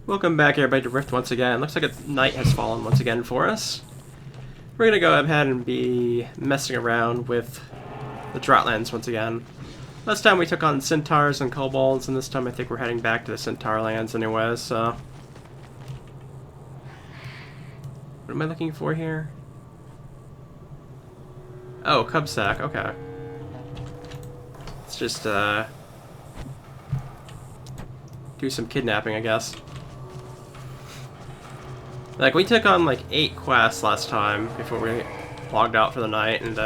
Welcome back everybody to Rift once again. Looks like night has fallen once again for us. We're gonna go ahead and be messing around with the Droughlands once again. Last time we took on Centaurs and Kobolds, and this time I think we're heading back to the Centaur lands anyway, so... What am I looking for here? Oh, Cub Sack, okay. Let's just, do some kidnapping, I guess. Like, we took on, like, 8 quests last time before we logged out for the night, and,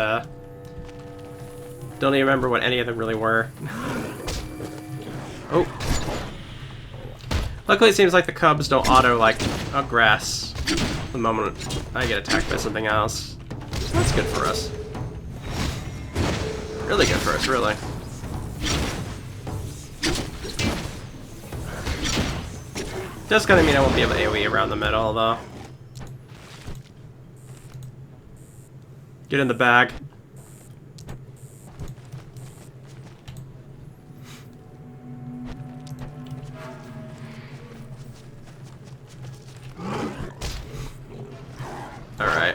don't even remember what any of them really were. Oh. Luckily, it seems like the cubs don't auto, like, grass the moment I get attacked by something else. So that's good for us. Really good for us, really. Does kind of mean I won't be able to AoE around the middle, though. Get in the bag. Alright.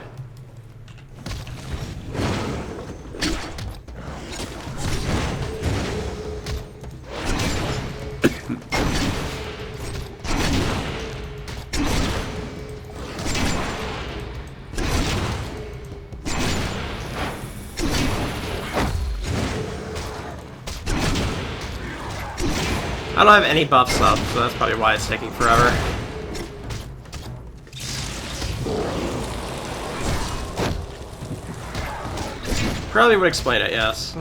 I don't have any buffs up, so that's probably why it's taking forever. Probably would explain it, yes.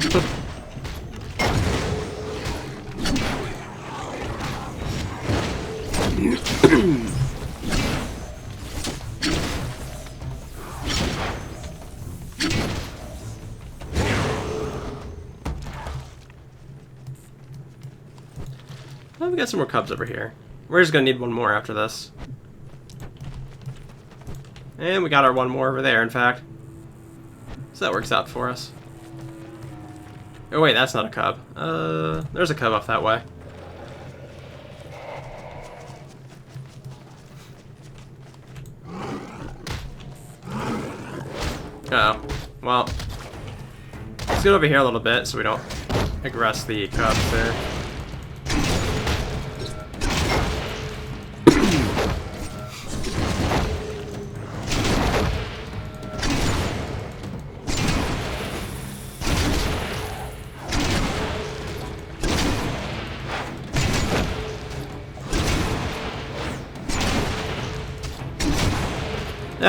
Oh, we got some more cubs over here. We're just gonna need one more after this. And we got our one more over there, in fact. So that works out for us. Oh wait, that's not a cub. There's a cub off that way. Oh, well. Let's get over here a little bit so we don't aggress the cubs there.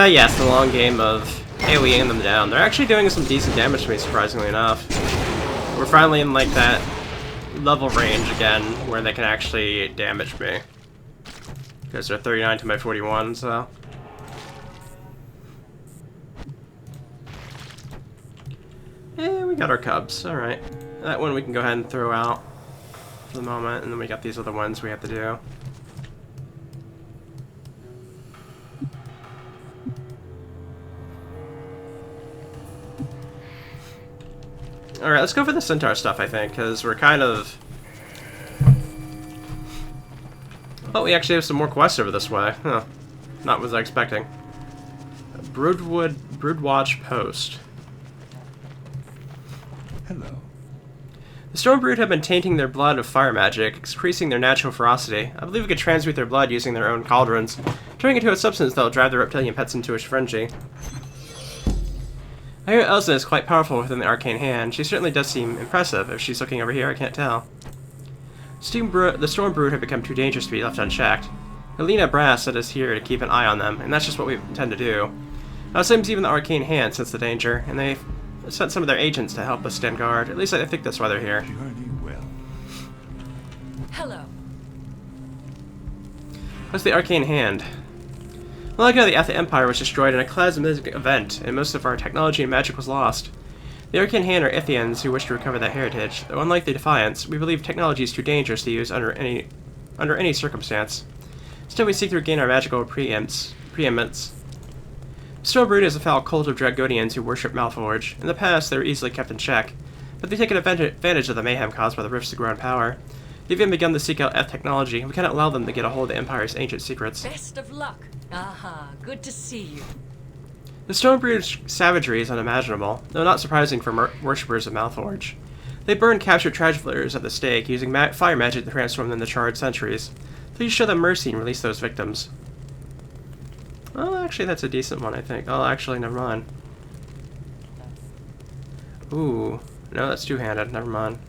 Yes, the long game of AoEing them down. They're actually doing some decent damage to me, surprisingly enough. We're finally in, like, that level range again, where they can actually damage me. Because they're 39 to my 41, so... Yeah, we got our cubs, alright. That one we can go ahead and throw out for the moment, and then we got these other ones we have to do. Alright, let's go for the Centaur stuff, I think, because we're kind of... Oh, we actually have some more quests over this way. Huh. Not what I was expecting. Broodwatch Post. Hello. The Stormbrood have been tainting their blood with fire magic, increasing their natural ferocity. I believe we could transmute their blood using their own cauldrons, turning it into a substance that will drive the reptilian pets into a frenzy. I hear Elsa is quite powerful within the arcane hand. She certainly does seem impressive. If she's looking over here, I can't tell. The Stormbrood have become too dangerous to be left unchecked. Helena Brass set us here to keep an eye on them, and that's just what we intend to do. Seems even the arcane hand sense the danger, and they've sent some of their agents to help us stand guard. At least I think that's why they're here. Journey well. Hello. What's the arcane hand? Long ago, the Atha Empire was destroyed in a cataclysmic event, and most of our technology and magic was lost. The Arcane Hand are Ithians who wish to recover that heritage, though unlike the Defiance, we believe technology is too dangerous to use under any circumstance. Still, we seek to regain our magical preeminence. Stormbrood is a foul cult of Dragonians who worship Malforge. In the past, they were easily kept in check, but they've taken advantage of the mayhem caused by the rifts to grow in power. They've even begun to seek out F-technology, and we cannot allow them to get a hold of the Empire's ancient secrets. Best of luck. Aha, good to see you. The Stonebrood's savagery is unimaginable, though not surprising for worshippers of Malforge. They burn captured travelers at the stake, using fire magic to transform them into charred sentries. Please show them mercy and release those victims. Oh, actually, that's a decent one, I think. Oh, actually, never mind. Ooh. No, that's two-handed. Never mind.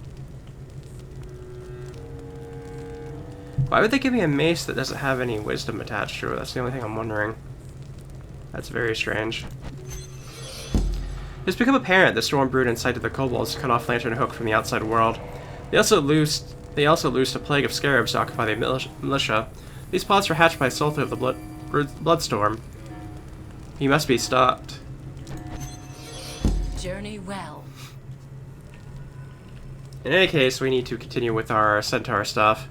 Why would they give me a mace that doesn't have any wisdom attached to it? That's the only thing I'm wondering. That's very strange. It's become apparent the Stormbrood incited the kobolds to cut off Lantern Hook from the outside world. They also loosed a plague of scarabs to occupy the militia. These plots were hatched by Sultan of the Bloodstorm. He must be stopped. Journey well. In any case, we need to continue with our Centaur stuff.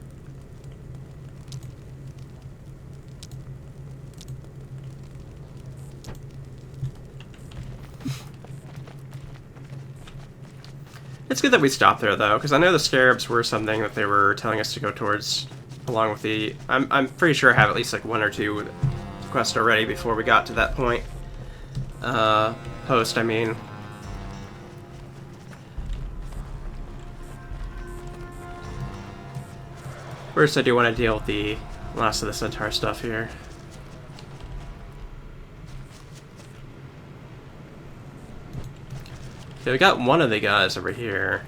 It's good that we stopped there, though, because I know the scarabs were something that they were telling us to go towards, along with the... I'm pretty sure I have at least like one or two quests already before we got to that point. Post, I mean. First, I do want to deal with the last of the Centaur stuff here. Okay, we got one of the guys over here.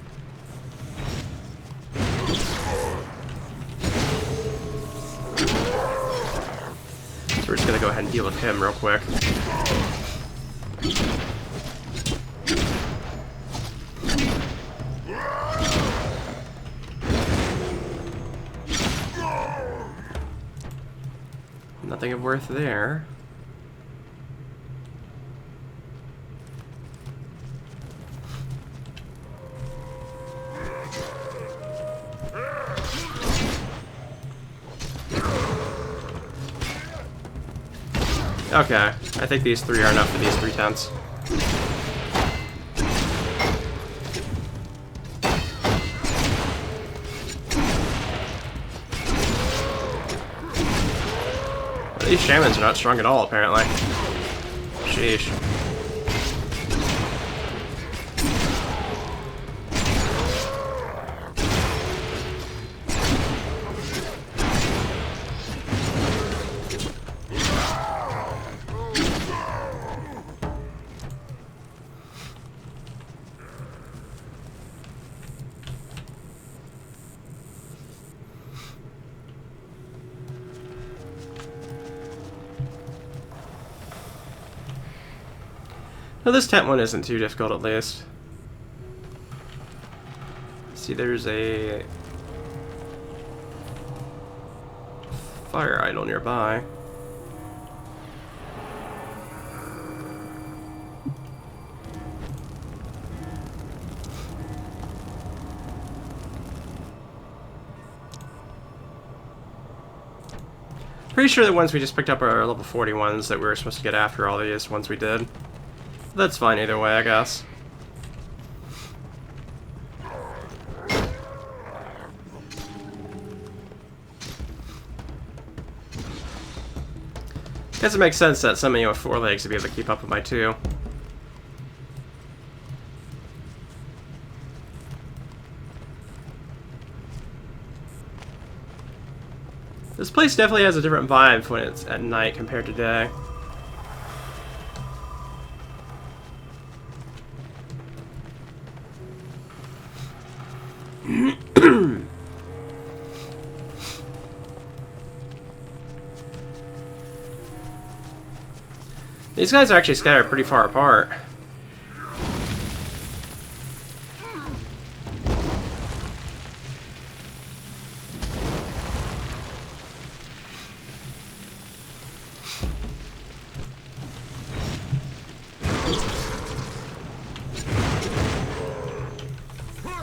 So we're just gonna go ahead and deal with him real quick. Nothing of worth there. Okay, I think these three are enough for these 3 tents. But these shamans are not strong at all, apparently. Sheesh. No, this tent one isn't too difficult, at least. See, there's a fire idol nearby. Pretty sure the ones we just picked up are level 40 ones that we were supposed to get after all these ones we did. That's fine either way, I guess. Guess it makes sense that somebody with 4 legs would be able to keep up with my 2. This place definitely has a different vibe when it's at night compared to day. These guys are actually scattered pretty far apart.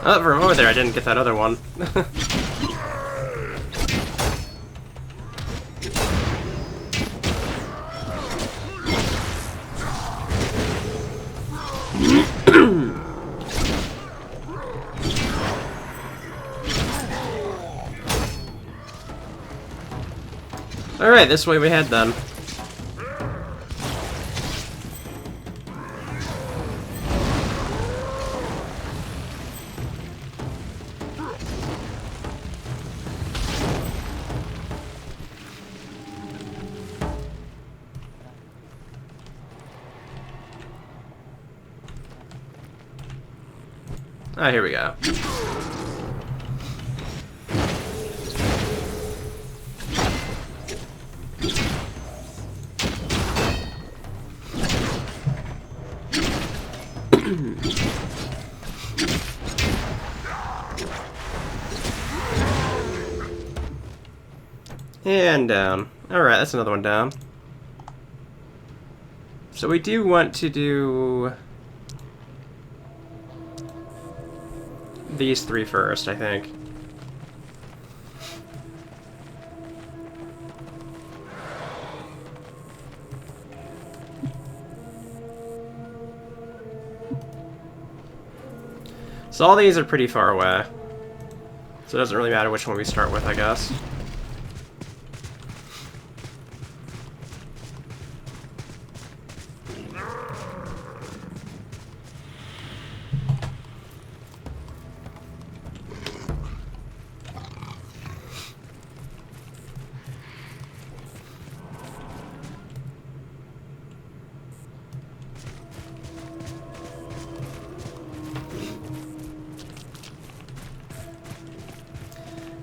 Oh, for a moment there, I didn't get that other one. Alright, this way we head then. Ah, here we go. And down. Alright, that's another one down. So we do want to do these three first, I think. So all these are pretty far away. So it doesn't really matter which one we start with, I guess.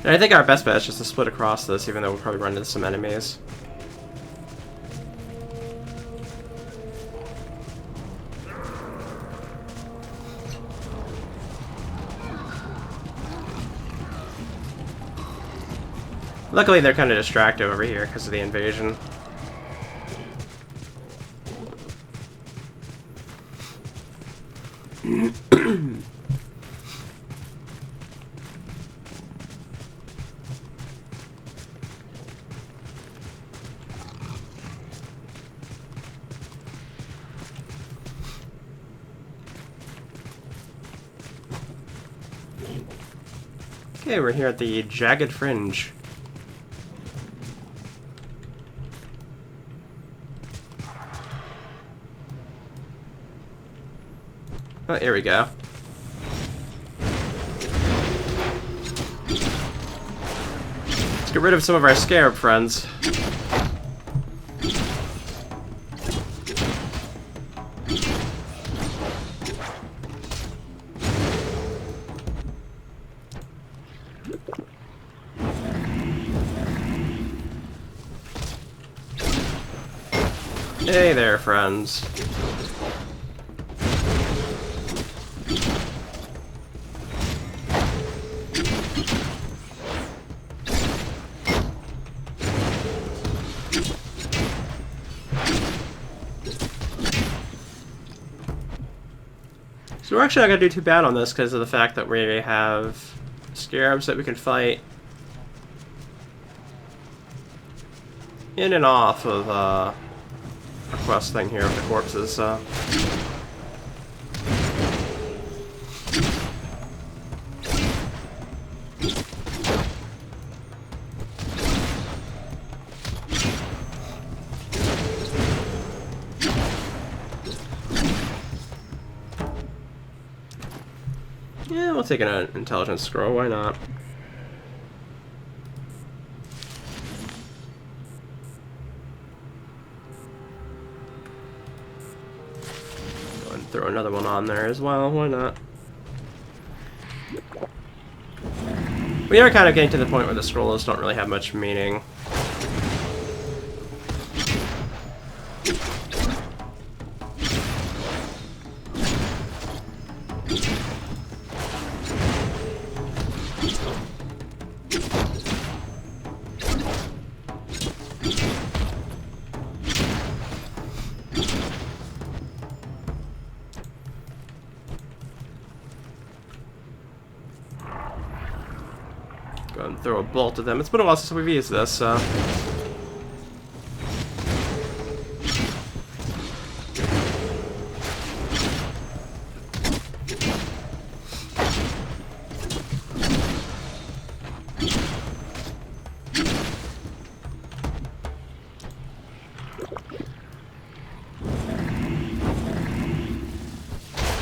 And I think our best bet is just to split across this, even though we'll probably run into some enemies. Luckily, they're kind of distracted over here because of the invasion. Okay, we're here at the Jagged Fringe. Oh, here we go. Let's get rid of some of our scarab friends. Hey there, friends. So we're actually not going to do too bad on this because of the fact that we have scarabs that we can fight in and off of our quest thing here with the corpses, so. Yeah, we'll take an intelligence scroll, why not? Go and throw another one on there as well, why not? We are kind of getting to the point where the scrolls don't really have much meaning. Go ahead and throw a bolt at them. It's been a while since we've used this, so.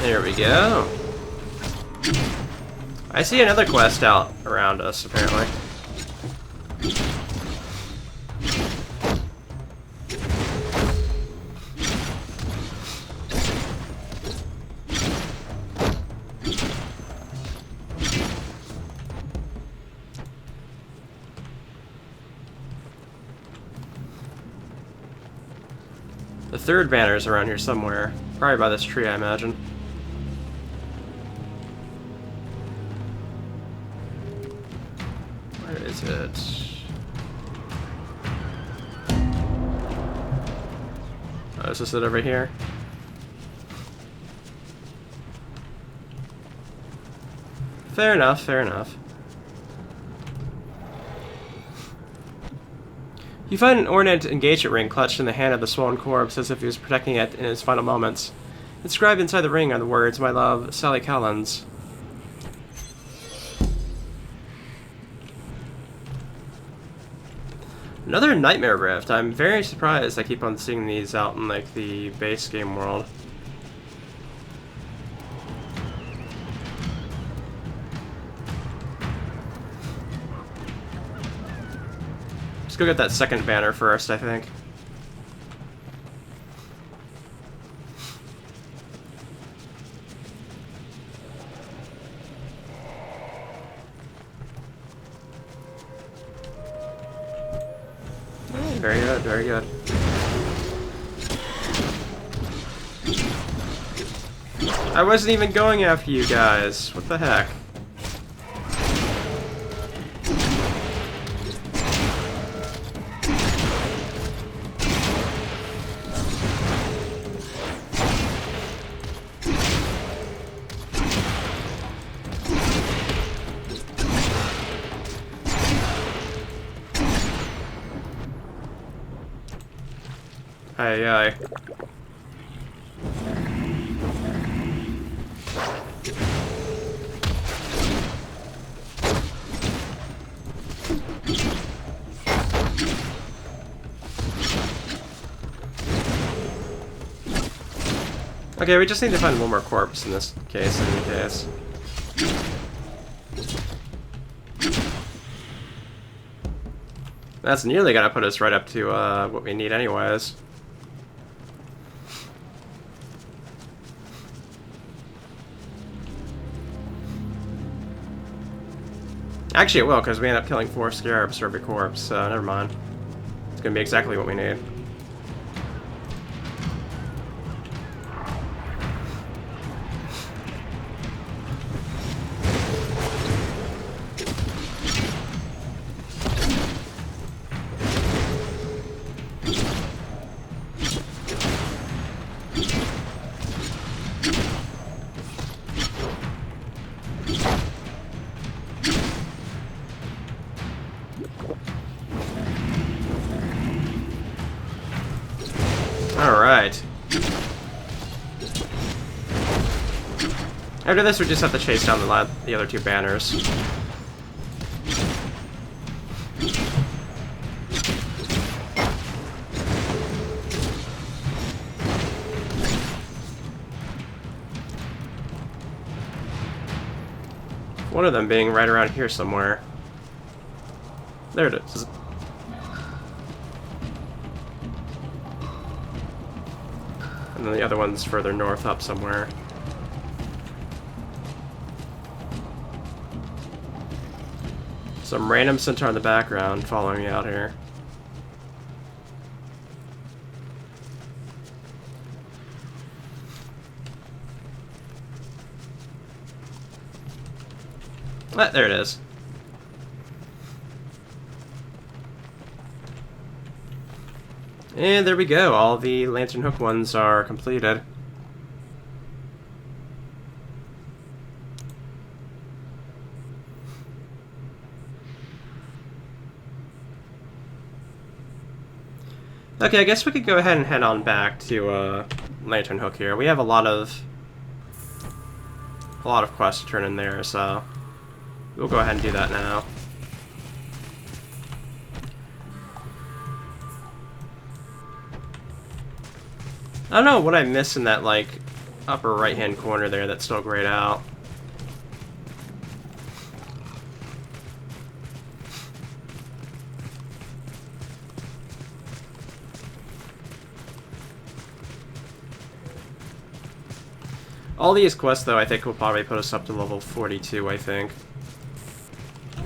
There we go. I see another quest out around us, apparently. The third banner's around here somewhere. Probably by this tree, I imagine. Where is it? Oh, is this it over here? Fair enough, fair enough. You find an ornate engagement ring clutched in the hand of the swollen corpse as if he was protecting it in his final moments. Inscribed inside the ring are the words, "My love, Sally Collins." Another Nightmare Rift. I'm very surprised I keep on seeing these out in like the base game world. Let's go get that second banner first, I think. Very good, very good. I wasn't even going after you guys. What the heck? Aye, aye. Okay, we just need to find one more corpse in this case, in any case. That's nearly gonna put us right up to what we need anyways. Actually, it will, because we end up killing 4 scarabs for every corpse, so never mind. It's gonna be exactly what we need. Alright. After this, we just have to chase down the other 2 banners. One of them being right around here somewhere. There it is. And then the other one's further north up somewhere. Some random centaur in the background following me out here. Ah, there it is. And there we go, all the lantern hook ones are completed. Okay, I guess we could go ahead and head on back to Lantern Hook here. We have a lot of quests to turn in there, so we'll go ahead and do that now. I don't know what I missed in that, like, upper right-hand corner there that's still grayed out. All these quests, though, I think will probably put us up to level 42, I think.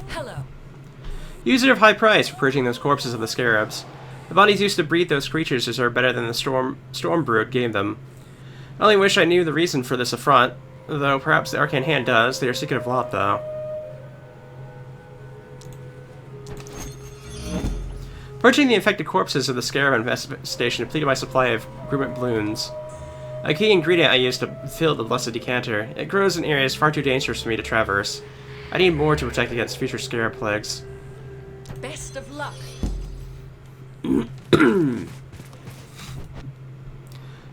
Hello. User of high price for purging those corpses of the scarabs. The bodies used to breed those creatures deserve better than the storm brood gave them. I only wish I knew the reason for this affront, though perhaps the arcane hand does. They are secret of lot, though. Purging the infected corpses of the scarab infestation depleted my supply of grummet balloons. A key ingredient I used to fill the blessed decanter. It grows in areas far too dangerous for me to traverse. I need more to protect against future scarab plagues. Best of luck.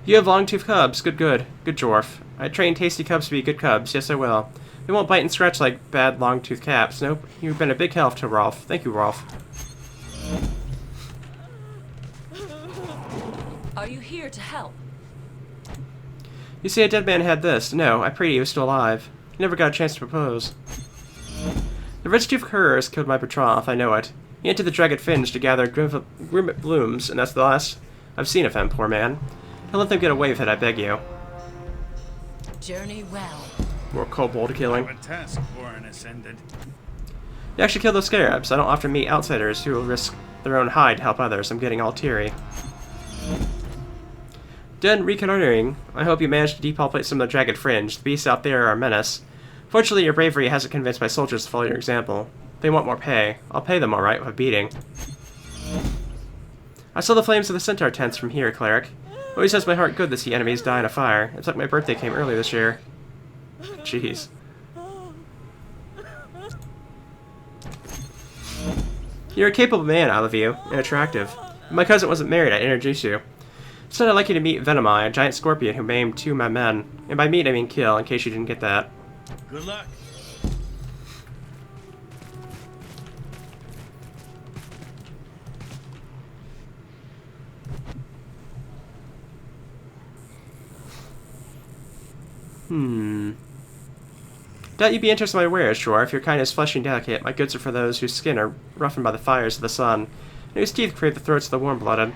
You have long-toothed cubs. Good, good. Good, Dwarf. I train tasty cubs to be good cubs. Yes, I will. They won't bite and scratch like bad long-toothed cats. Nope. You've been a big help to Rolf. Thank you, Rolf. Are you here to help? You see, a dead man had this. No, I prayed he was still alive. He never got a chance to propose. The red-toothed cur has killed my betrothed. I know it. He entered the Dragon Finge to gather grummet blooms, and that's the last I've seen of him, poor man. Don't let them get away with it, I beg you. Journey well. More kobold killing. A task for an ascendant. You actually killed those scarabs. I don't often meet outsiders who will risk their own hide to help others. I'm getting all teary. Done reconnoitering. I hope you managed to depopulate some of the Dragon Fringe. The beasts out there are a menace. Fortunately, your bravery hasn't convinced my soldiers to follow your example. They want more pay. I'll pay them alright with a beating. I saw the flames of the Centaur tents from here, Cleric. Always does my heart good to see enemies die in a fire. It's like my birthday came early this year. Jeez. You're a capable man, I love you, and attractive. If my cousin wasn't married, I'd introduce you. Instead, I'd like you to meet Venomai, a giant scorpion who maimed 2 of my men. And by meet, I mean kill, in case you didn't get that. Good luck. Doubt you'd be interested in my wares, sure. If your kind is fleshy and delicate, my goods are for those whose skin are roughened by the fires of the sun, and whose teeth crave the throats of the warm-blooded.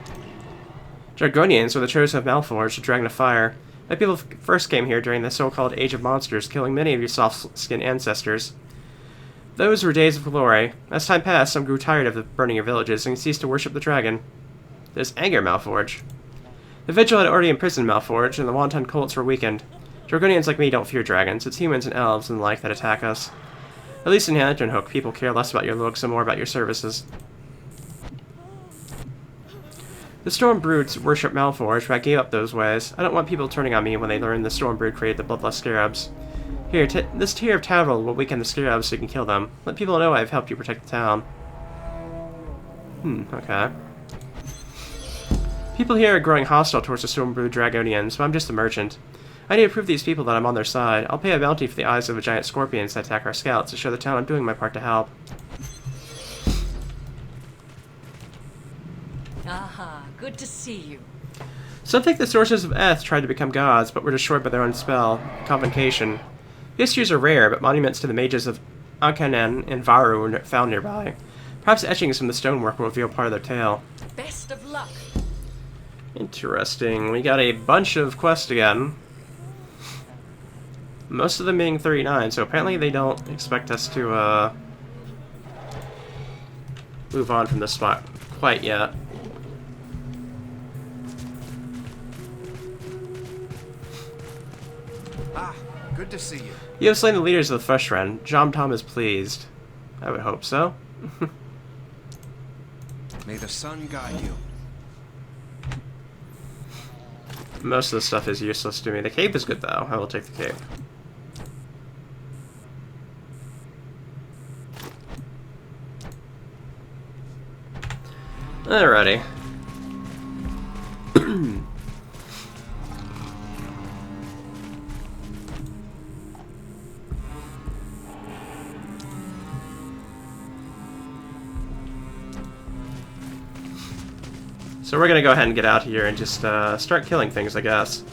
Jargonians were the chosen of Malforged, the Dragon of Fire. My people first came here during the so-called Age of Monsters, killing many of your soft-skinned ancestors. Those were days of glory. As time passed, some grew tired of the burning your villages and ceased to worship the dragon. There's anger, Malforge. The Vigil had already imprisoned Malforge, and the wanton cults were weakened. Jargonians like me don't fear dragons. It's humans and elves and the like that attack us. At least in Lanternhook, people care less about your looks and more about your services. The Storm Broods worship Malforge, but I gave up those ways. I don't want people turning on me when they learn the Storm Brood created the bloodless scarabs. Here, this tier of Tavil will weaken the scarabs so you can kill them. Let people know I've helped you protect the town. Okay. People here are growing hostile towards the Storm Brood Dragonians, but I'm just a merchant. I need to prove to these people that I'm on their side. I'll pay a bounty for the eyes of a giant scorpions that attack our scouts to show the town I'm doing my part to help. Aha, good to see you. Some think the sources of Eth tried to become gods, but were destroyed by their own spell, Convocation. Histories are rare, but monuments to the mages of Ankanen and Varu are found nearby. Perhaps etchings from the stonework will reveal part of their tale. Best of luck. Interesting. We got a bunch of quests again. Most of them being 39, so apparently they don't expect us to, move on from this spot quite yet. Ah, good to see you. You have slain the leaders of the Fresh Ren. Jom Tom is pleased. I would hope so. May the sun guide you. Most of the stuff is useless to me. The cape is good, though. I will take the cape. Alrighty. So we're gonna go ahead and get out here and just start killing things, I guess.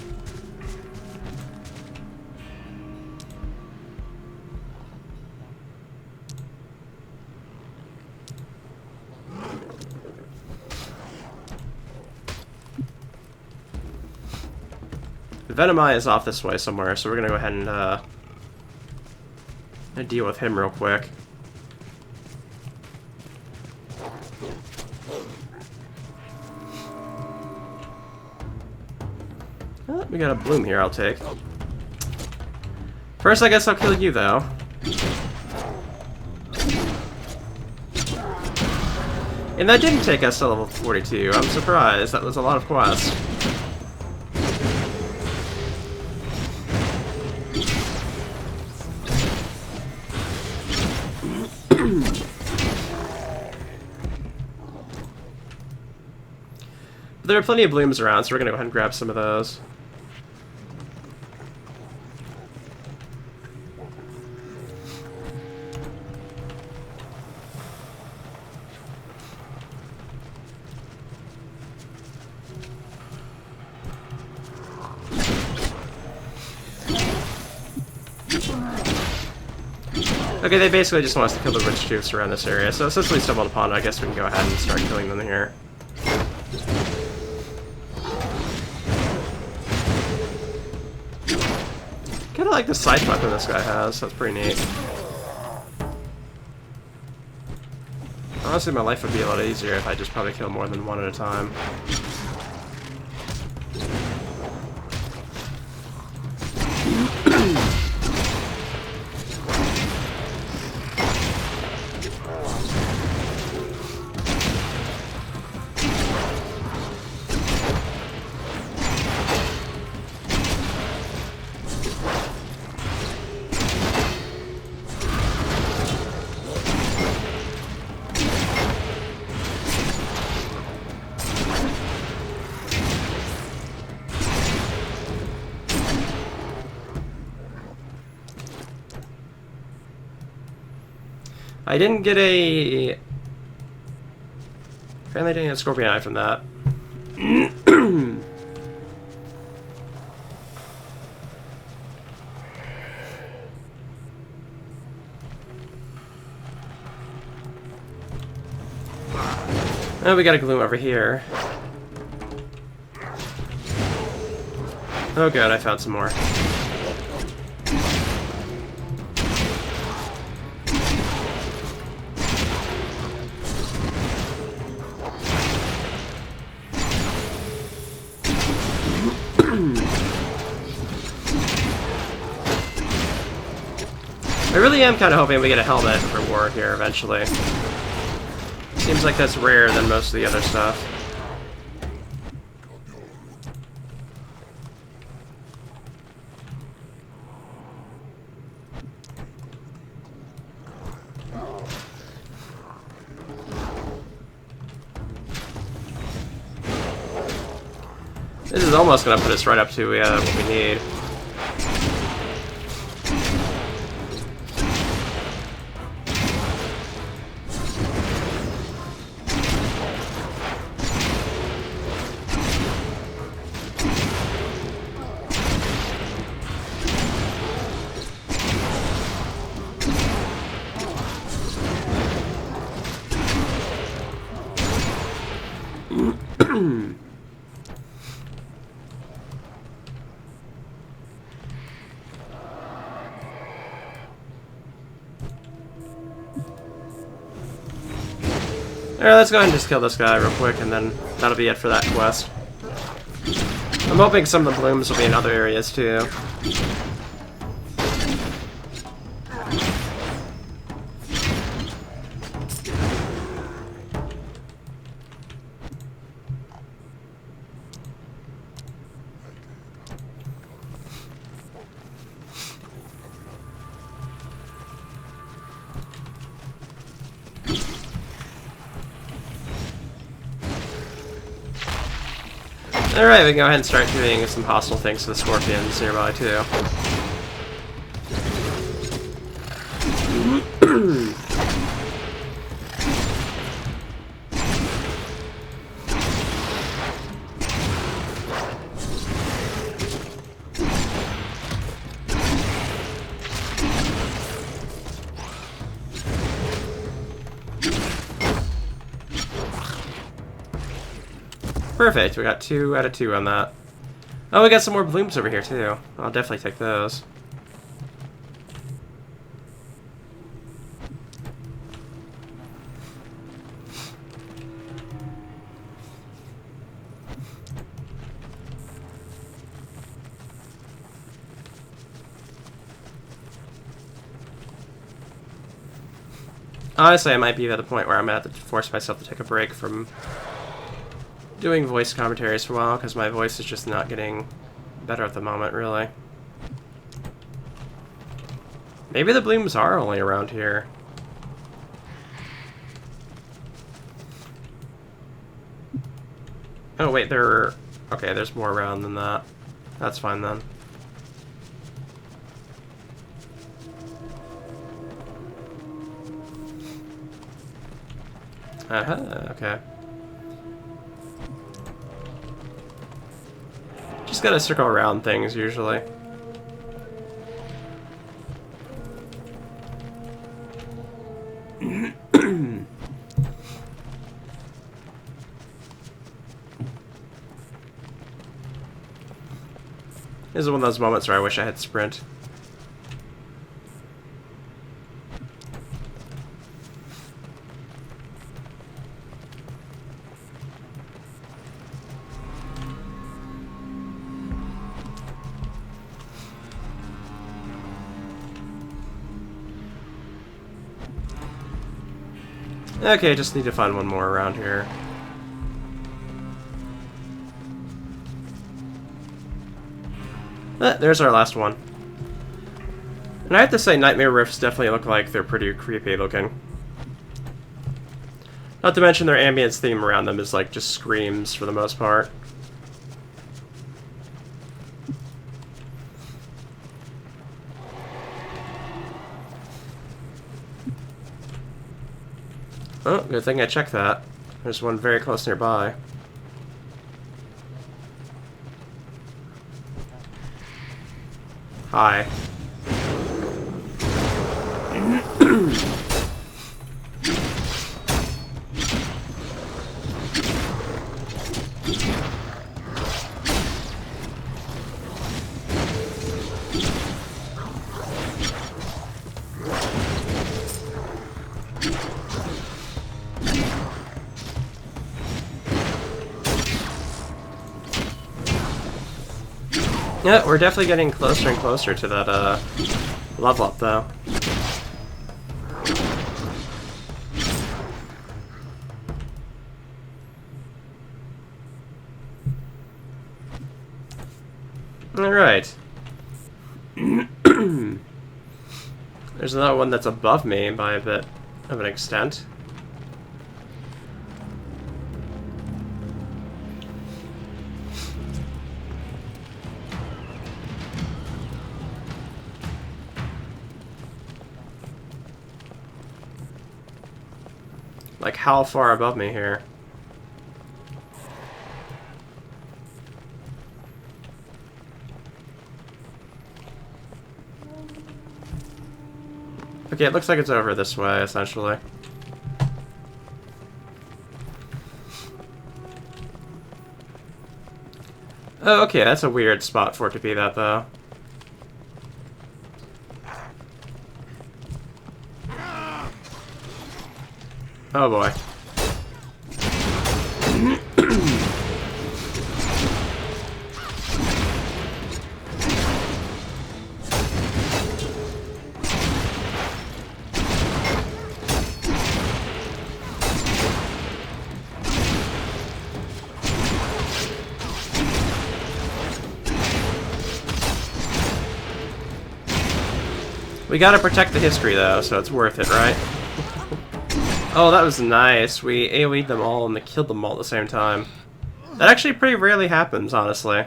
Venomai is off this way somewhere, so we're gonna go ahead and deal with him real quick. Oh, we got a bloom here I'll take. First, I guess I'll kill you, though. And that didn't take us to level 42. I'm surprised. That was a lot of quests. There are plenty of blooms around, so we're gonna go ahead and grab some of those. Okay, they basically just want us to kill the witch juice around this area, so since we stumbled upon it, I guess we can go ahead and start killing them here. Kinda like the scythe weapon this guy has, that's pretty neat. Honestly, my life would be a lot easier if I just probably kill more than one at a time. I didn't get a... Apparently I didn't get a scorpion eye from that. Oh, we got a gloom over here. Oh good, I found some more. I really am kind of hoping we get a helmet reward here eventually. Seems like that's rarer than most of the other stuff. This is almost going to put us right up to what we need. Alright, let's go ahead and just kill this guy real quick, and then that'll be it for that quest. I'm hoping some of the blooms will be in other areas too. Alright, we can go ahead and start doing some hostile things to the scorpions nearby too. Perfect, we got 2 out of 2 on that. Oh, we got some more blooms over here, too. I'll definitely take those. Honestly, I might be at the point where I'm going to have to force myself to take a break from doing voice commentaries for a while, because my voice is just not getting better at the moment, really. Maybe the blooms are only around here. Oh, wait, there... Okay, there's more around than that. That's fine, then. Okay. Just gotta circle around things, usually. This is one of those moments where I wish I had sprint. Okay, just need to find one more around here. There's our last one. And I have to say, Nightmare Rifts definitely look like they're pretty creepy looking. Not to mention their ambience theme around them is like just screams for the most part. Oh, good thing I checked that. There's one very close nearby. Hi. Yeah, we're definitely getting closer and closer to that level up, though. Alright. There's another one that's above me by a bit of an extent. Like, how far above me here? Okay, it looks like it's over this way, essentially. Oh, okay, that's a weird spot for it to be that, though. Oh boy. We gotta protect the history, though, so it's worth it, right? Oh, that was nice. We AoE'd them all and killed them all at the same time. That actually pretty rarely happens, honestly.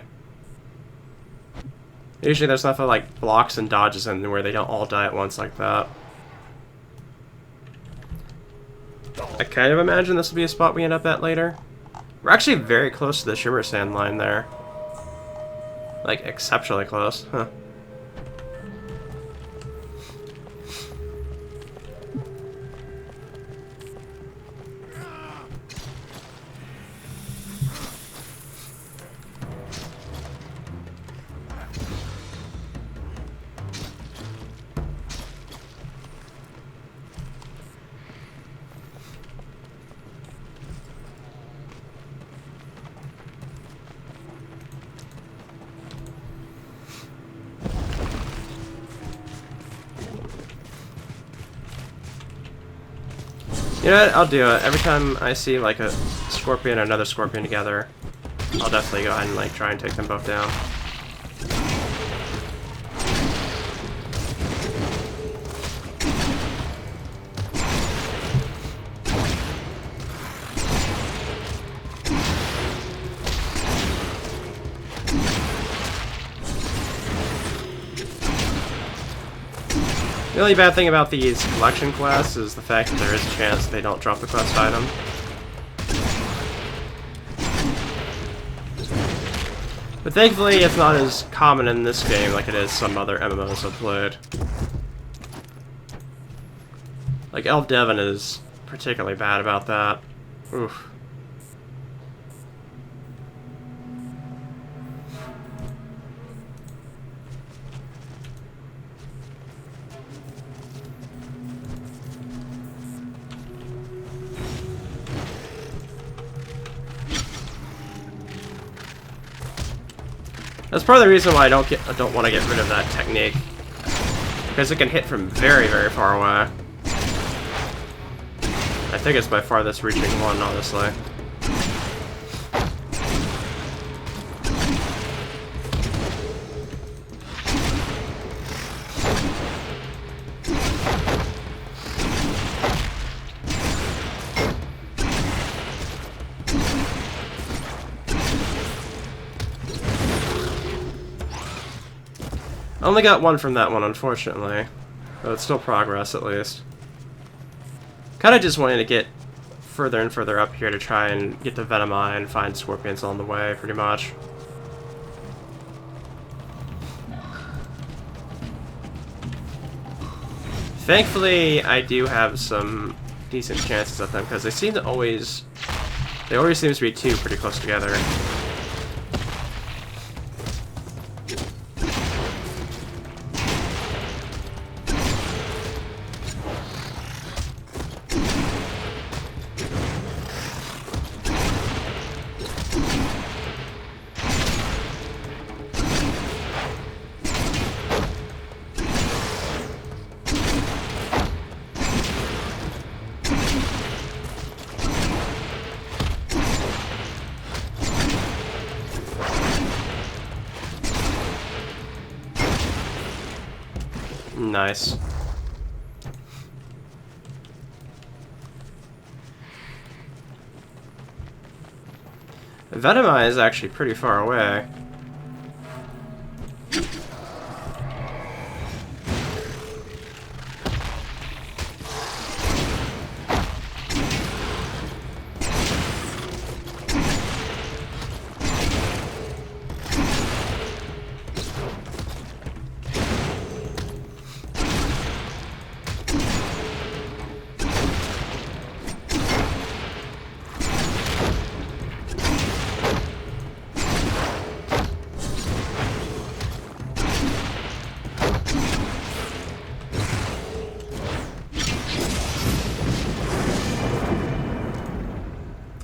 Usually there's nothing like blocks and dodges in where they don't all die at once like that. I kind of imagine this will be a spot we end up at later. We're actually very close to the Shimmer Sand line there. Like, exceptionally close. Huh. You know what? I'll do it. Every time I see like a scorpion and another scorpion together, I'll definitely go ahead and like try and take them both down. The only bad thing about these collection quests is the fact that there is a chance they don't drop the quest item. But thankfully it's not as common in this game like it is some other MMOs I've played. Like Elf Devon is particularly bad about that. Oof. That's part of the reason why I don't want to get rid of that technique, because it can hit from very, very far away. I think it's by far this reaching one, honestly. I only got one from that one, unfortunately. But it's still progress, at least. Kinda just wanting to get further and further up here to try and get the Venomeye and find scorpions along the way, pretty much. Thankfully, I do have some decent chances at them, because they seem to always... They always seem to be two pretty close together. Nice. Venomeye is actually pretty far away.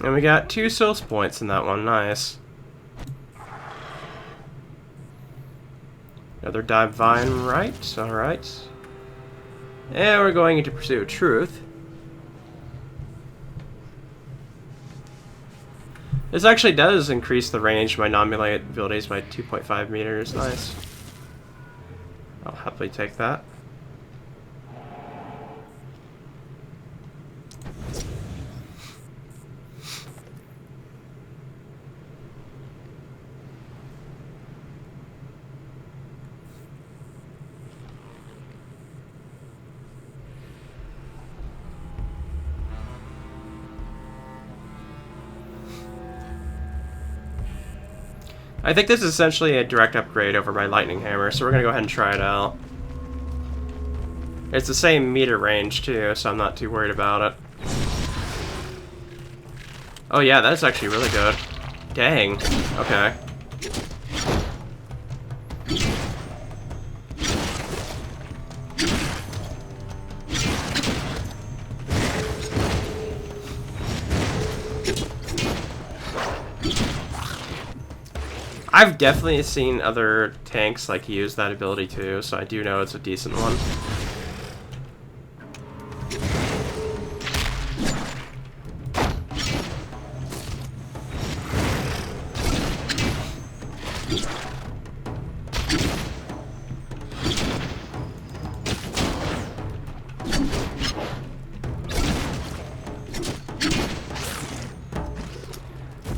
And we got 2 soul points in that one, nice. Another divine right, alright. And we're going into Pursuit of Truth. This actually does increase the range of my non-melee abilities by 2.5 meters, nice. I'll happily take that. I think this is essentially a direct upgrade over my lightning hammer, so we're gonna go ahead and try it out. It's the same meter range too, so I'm not too worried about it. Oh yeah, that's actually really good. Dang. Okay. I've definitely seen other tanks like use that ability too, so I do know it's a decent one.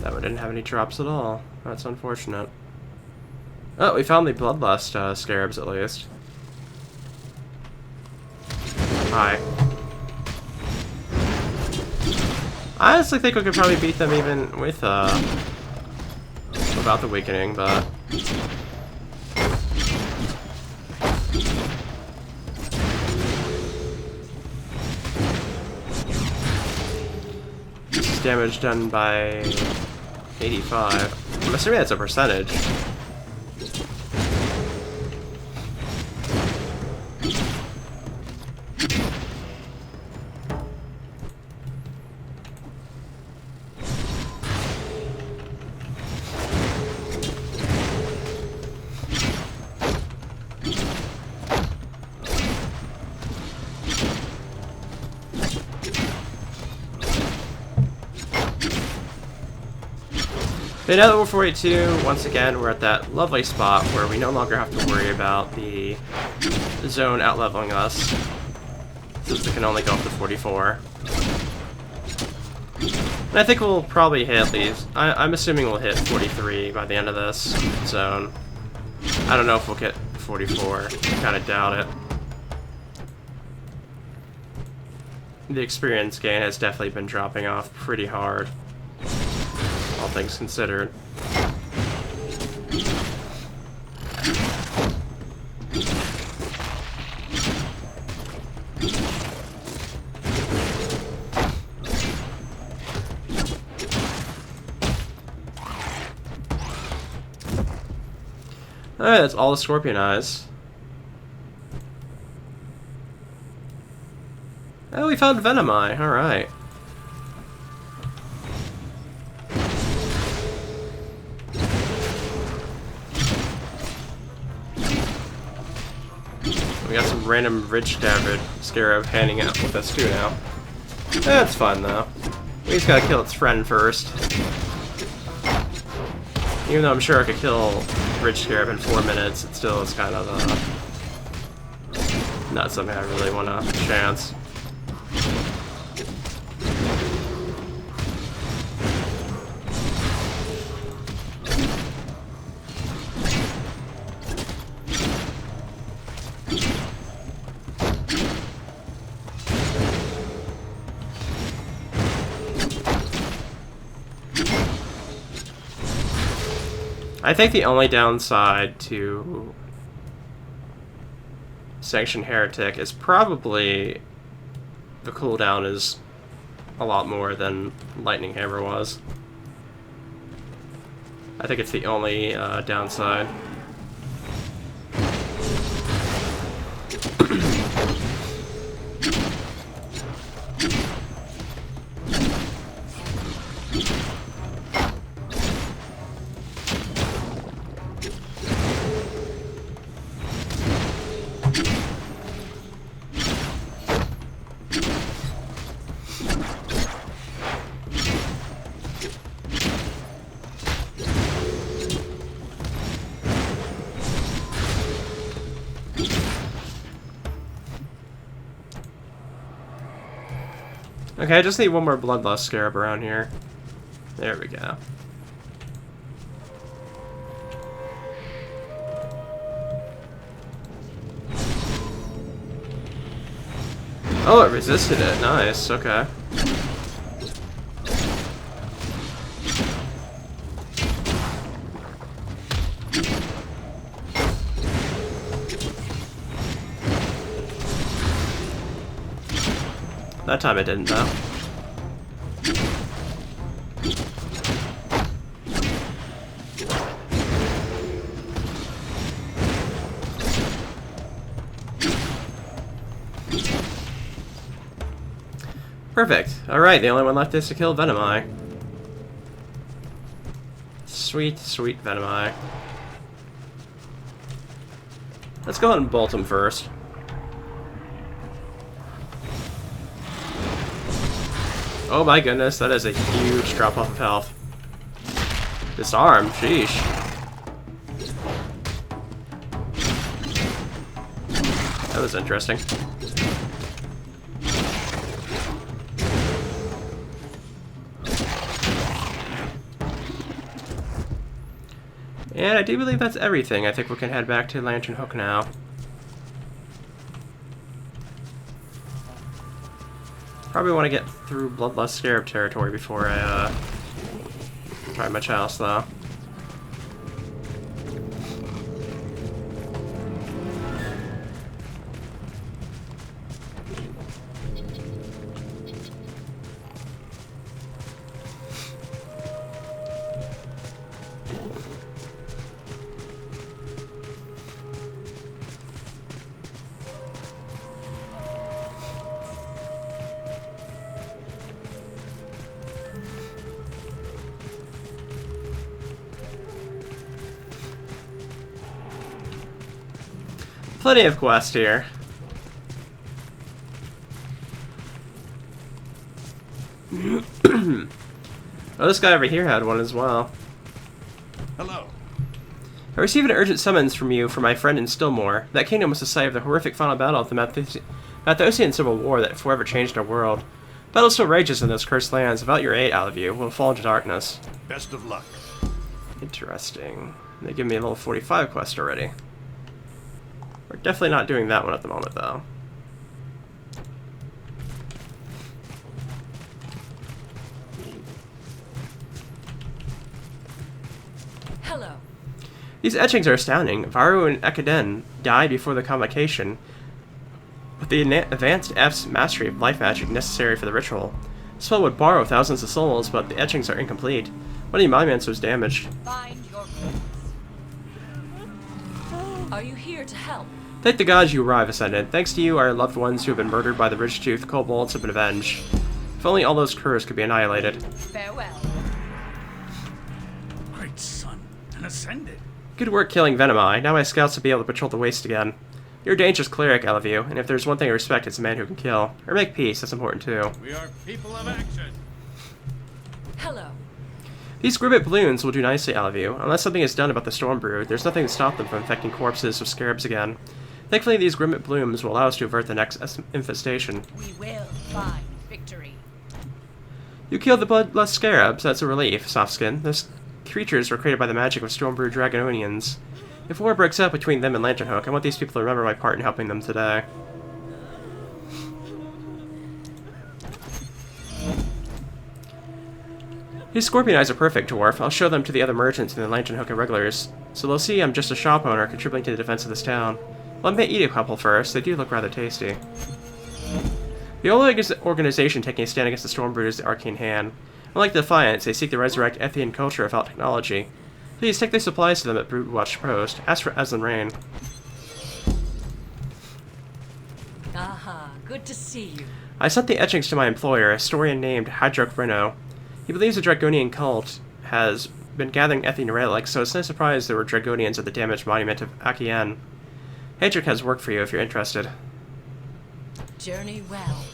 That one didn't have any drops at all. That's unfortunate. Oh, we found the Bloodlust Scarabs at least. Hi. I honestly think we could probably beat them even with, without the weakening, but... This is damage done by 85. I'm assuming that's a percentage. But now that we're 42, once again, we're at that lovely spot where we no longer have to worry about the zone out-leveling us, since we can only go up to 44. And I think we'll probably hit these. I'm assuming we'll hit 43 by the end of this zone. I don't know if we'll get 44. I kind of doubt it. The experience gain has definitely been dropping off pretty hard, all things considered. Alright, that's all the Scorpion Eyes. Oh, we found Venom Eye, alright. We got some random rich scarab hanging out with us too now. That's fun though. We just gotta kill its friend first. Even though I'm sure I could kill Rich Scarab in 4 minutes, it still is kind of not something I really want to chance. I think the only downside to Sanction Heretic is probably the cooldown is a lot more than Lightning Hammer was. I think it's the only downside. Okay, I just need one more Bloodlust Scarab around here. There we go. Oh, it resisted it. Nice, okay. That time it didn't, though. Perfect. Alright, the only one left is to kill Venom Eye. Sweet, sweet Venom Eye. Let's go ahead and bolt him first. Oh my goodness, that is a huge drop off of health. Disarm, sheesh. That was interesting. And I do believe that's everything. I think we can head back to Lantern Hook now. Probably want to get through Bloodlust Scarab territory before I try much else, though. Plenty of quests here. Oh, this guy over here had one as well. Hello. I received an urgent summons from you for my friend in Stillmore. That kingdom was the site of the horrific final battle of the Mathosian Civil War that forever changed our world. Battle still rages in those cursed lands. Without your aid, Alaview, we'll fall into darkness. Best of luck. Interesting. They give me a level 45 quest already. We're definitely not doing that one at the moment, though. Hello. These etchings are astounding. Varu and Ekaden died before the convocation. With the advanced F's mastery of life magic necessary for the ritual, the spell would borrow thousands of souls, but the etchings are incomplete. One of the monuments was damaged. Find your purpose. Are you here to help? Thank the gods you arrive, Ascendant. Thanks to you, our loved ones who have been murdered by the Ridgetooth kobolds have been avenged. If only all those curs could be annihilated. Farewell. Great son, an Ascended. Good work killing Venomeye. Now my scouts will be able to patrol the waste again. You're a dangerous cleric, Alaview, and if there's one thing I respect, it's a man who can kill. Or make peace, that's important too. We are people of action. Hello. These Gribbet balloons will do nicely, Alaview. Unless something is done about the Storm Brood, there's nothing to stop them from infecting corpses with scarabs again. Thankfully, these Gribbet blooms will allow us to avert the next infestation. We will find victory. You killed the Bloodlust Scarabs, that's a relief, Softskin. Those creatures were created by the magic of Stormbrew Dragonians. If war breaks out between them and Lantern Hook, I want these people to remember my part in helping them today. These scorpion eyes are perfect, Dwarf. I'll show them to the other merchants and the Lantern Hook irregulars, so they'll see I'm just a shop owner contributing to the defense of this town. Well, I may eat a couple first. They do look rather tasty. The only organization taking a stand against the Stormbrood is the Arcane Hand. Unlike the Defiance, they seek to resurrect Ethian culture without technology. Please take their supplies to them at Broodwatch Post. Ask for Aslan Rain. Aha, good to see you. I sent the etchings to my employer, a historian named Hydrok Reno. He believes the Dragonian cult has been gathering Ethian relics, so it's no surprise there were Dragonians at the damaged monument of Akien. Hydrok has work for you if you're interested. Journey well.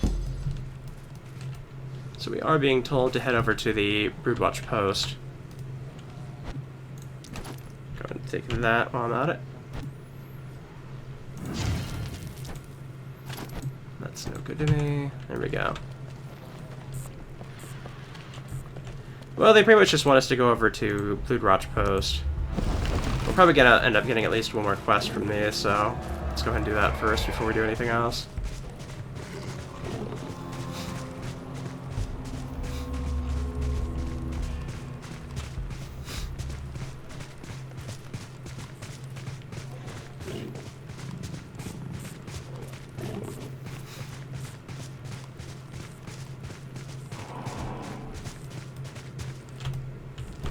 So we are being told to head over to the Broodwatch Post. Go ahead and take that while I'm at it. That's no good to me. There we go. Well, they pretty much just want us to go over to Broodwatch Post. We're probably gonna end up getting at least one more quest from these, so let's go ahead and do that first before we do anything else.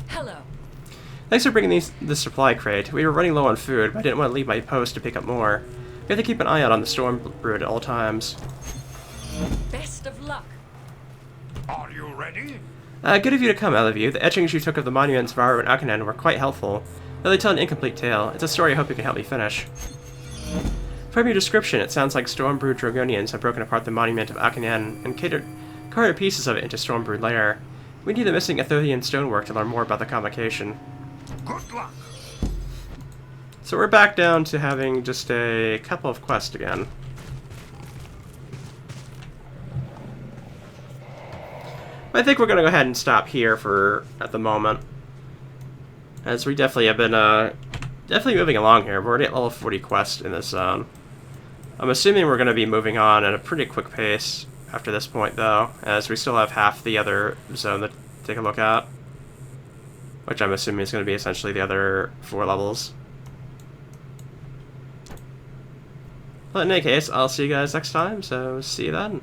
Hello. Thanks for bringing this supply crate. We were running low on food, but I didn't want to leave my post to pick up more. We have to keep an eye out on the Storm Brood at all times. Best of luck. Are you ready? Good of you to come, Alaview. The etchings you took of the monuments of Varu and Akinen were quite helpful, though they tell an incomplete tale. It's a story I hope you can help me finish. From your description, it sounds like Stormbrood Dragonians have broken apart the monument of Akinen and carted pieces of it into Stormbrood Lair. We need the missing Athenian stonework to learn more about the convocation. Good luck. So we're back down to having just a couple of quests again. I think we're going to go ahead and stop here at the moment. As we definitely have been, definitely moving along here. We're already at level 40 quest in this zone. I'm assuming we're going to be moving on at a pretty quick pace after this point, though, as we still have half the other zone to take a look at. Which I'm assuming is going to be essentially the other 4 levels. But in any case, I'll see you guys next time, so see you then.